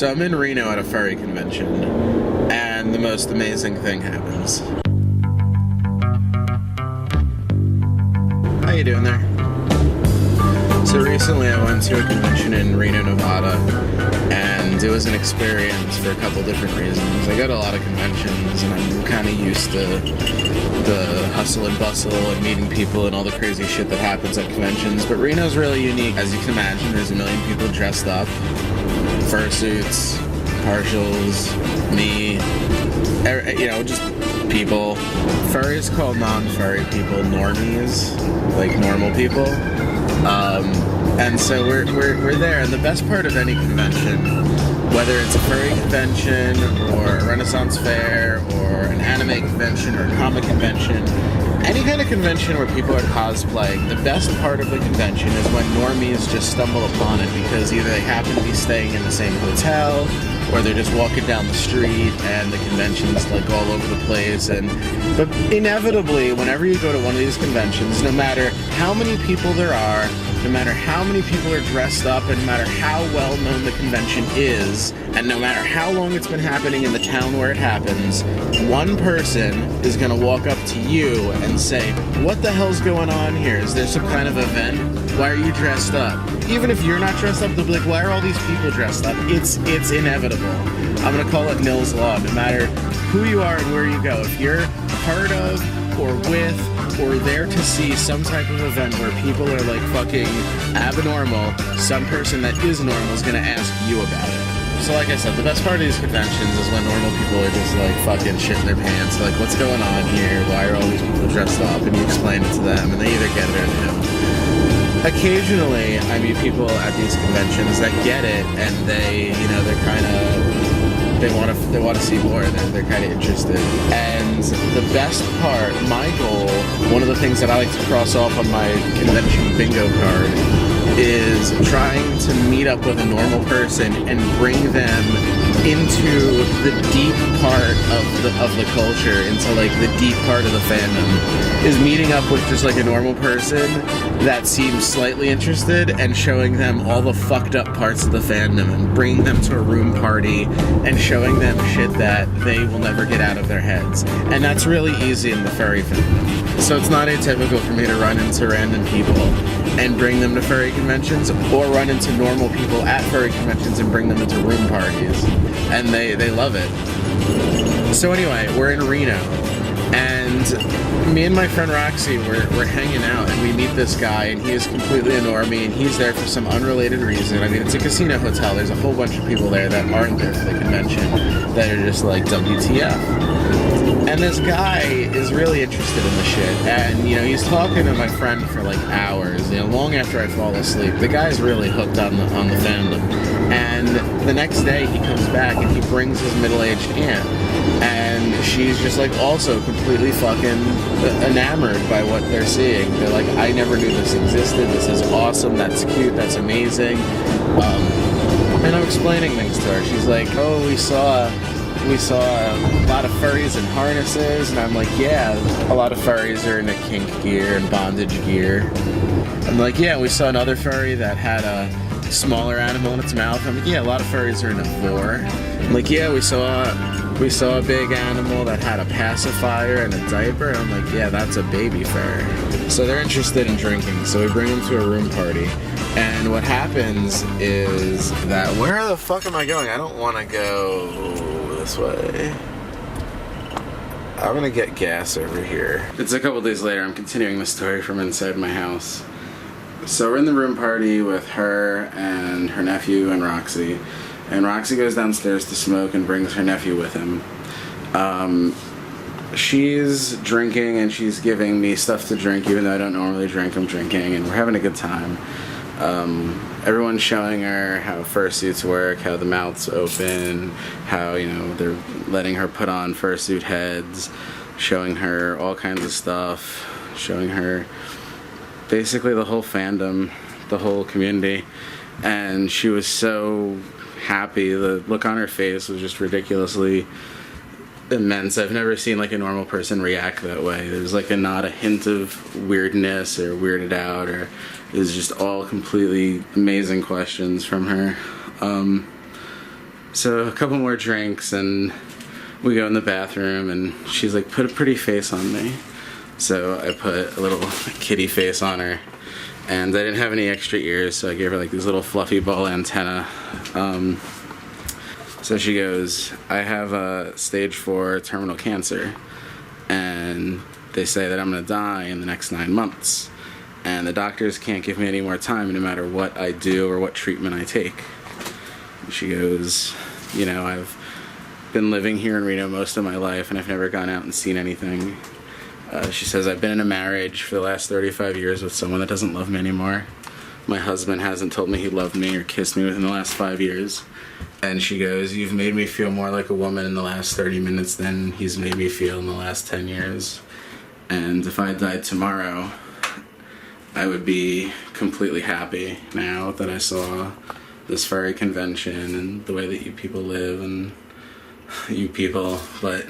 So I'm in Reno at a furry convention, and the most amazing thing happens. How you doing there? So recently I went to a convention in Reno, Nevada, and it was an experience for a couple different reasons. I go to a lot of conventions, and I'm kind of used to the hustle and bustle and meeting people and all the crazy shit that happens at conventions, but Reno's really unique. As you can imagine, there's a million people dressed up. Fursuits, partials, me, you know, just people. Furries call non-furry people normies, like normal people. And so we're there, and the best part of any convention, whether it's a furry convention or a Renaissance fair or an anime convention or a comic convention, any kind of convention where people are cosplaying, the best part of the convention is when normies just stumble upon it because either they happen to be staying in the same hotel or they're just walking down the street and the convention's like all over the place. But inevitably, whenever you go to one of these conventions, no matter how many people there are, no matter how many people are dressed up, and no matter how well known the convention is, and no matter how long it's been happening in the town where it happens, one person is going to walk up to you and say, "What the hell's going on here? Is there some kind of event? Why are you dressed up?" Even if you're not dressed up, they'll be like, "Why are all these people dressed up?" It's inevitable. I'm going to call it Nill's Law. No matter who you are and where you go, if you're part of or with or there to see some type of event where people are like fucking abnormal, some person that is normal is gonna ask you about it. So like I said, the best part of these conventions is when normal people are just like fucking shitting their pants, like, what's going on here? Why are all these people dressed up? And you explain it to them, and they either get it or they don't. Occasionally, I meet people at these conventions that get it, and they, you know, they're kind of, they want to see more. They're kind of interested. And the best part, my goal, one of the things that I like to cross off on my convention bingo card, is trying to meet up with a normal person and bring them into the deep part of the culture, into like the deep part of the fandom, is meeting up with just like a normal person that seems slightly interested and showing them all the fucked up parts of the fandom and bringing them to a room party and showing them shit that they will never get out of their heads. And that's really easy in the furry fandom. So it's not atypical for me to run into random people and bring them to furry conventions, or run into normal people at furry conventions and bring them into room parties. And they love it. So anyway, we're in Reno, and me and my friend Roxy, we're hanging out, and we meet this guy, and he is completely a normie, and he's there for some unrelated reason. I mean, it's a casino hotel. There's a whole bunch of people there that aren't there for the convention, that are just like, WTF. And this guy is really interested in the shit, and, you know, he's talking to my friend for like hours, you know, long after I fall asleep. The guy's really hooked on the fandom. And the next day he comes back and he brings his middle-aged aunt, and she's just like also completely fucking enamored by what they're seeing. They're like, "I never knew this existed. This is awesome. That's cute. That's amazing." And I'm explaining things to her. She's like, "Oh, we saw a lot of furries in harnesses," and I'm like, "Yeah, a lot of furries are into kink gear and bondage gear." I'm like, "Yeah, we saw another furry that had a smaller animal in its mouth." I'm like, "Yeah, a lot of furries are into vor." I'm like, "Yeah, we saw a big animal that had a pacifier and a diaper." And I'm like, "Yeah, that's a baby fur." So they're interested in drinking, so we bring them to a room party. And what happens is that, where the fuck am I going? I don't want to go this way. I'm gonna get gas over here. It's a couple days later. I'm continuing the story from inside my house. So we're in the room party with her and her nephew and Roxy. And Roxy goes downstairs to smoke and brings her nephew with him. She's drinking and she's giving me stuff to drink, even though I don't normally drink. I'm drinking, and we're having a good time. Everyone's showing her how fursuits work, how the mouth's open, how, you know, they're letting her put on fursuit heads, showing her all kinds of stuff, showing her basically the whole fandom, the whole community. And she was so happy. The look on her face was just ridiculously immense. I've never seen like a normal person react that way. There's like not a hint of weirdness or weirded out, or it was just all completely amazing questions from her. So a couple more drinks and we go in the bathroom and she's like, put a pretty face on me. So I put a little kitty face on her, and I didn't have any extra ears, so I gave her like these little fluffy ball antenna. So she goes, I have a stage 4 terminal cancer, and they say that I'm gonna die in the next 9 months, and the doctors can't give me any more time no matter what I do or what treatment I take. And she goes, you know, I've been living here in Reno most of my life and I've never gone out and seen anything. She says, I've been in a marriage for the last 35 years with someone that doesn't love me anymore. My husband hasn't told me he loved me or kissed me within the last 5 years. And she goes, you've made me feel more like a woman in the last 30 minutes than he's made me feel in the last 10 years. And if I died tomorrow, I would be completely happy now that I saw this furry convention and the way that you people live and you people. But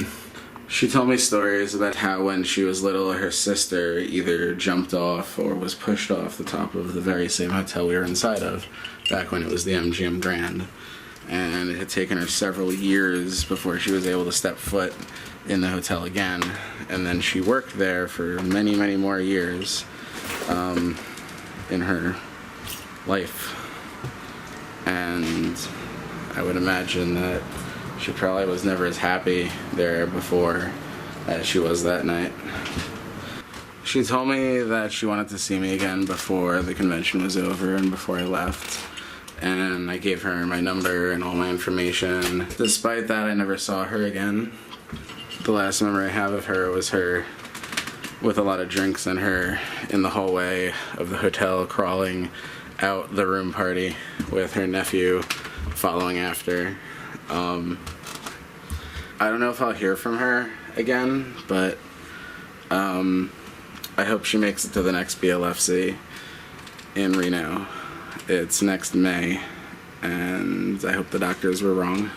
she told me stories about how when she was little, her sister either jumped off or was pushed off the top of the very same hotel we were inside of back when it was the MGM Grand. And it had taken her several years before she was able to step foot in the hotel again. And then she worked there for many, many more years in her life. And I would imagine that she probably was never as happy there before as she was that night. She told me that she wanted to see me again before the convention was over and before I left. And I gave her my number and all my information. Despite that, I never saw her again. The last memory I have of her was her with a lot of drinks in her in the hallway of the hotel, crawling out the room party with her nephew following after. I don't know if I'll hear from her again, but I hope she makes it to the next BLFC in Reno. It's next May, and I hope the doctors were wrong.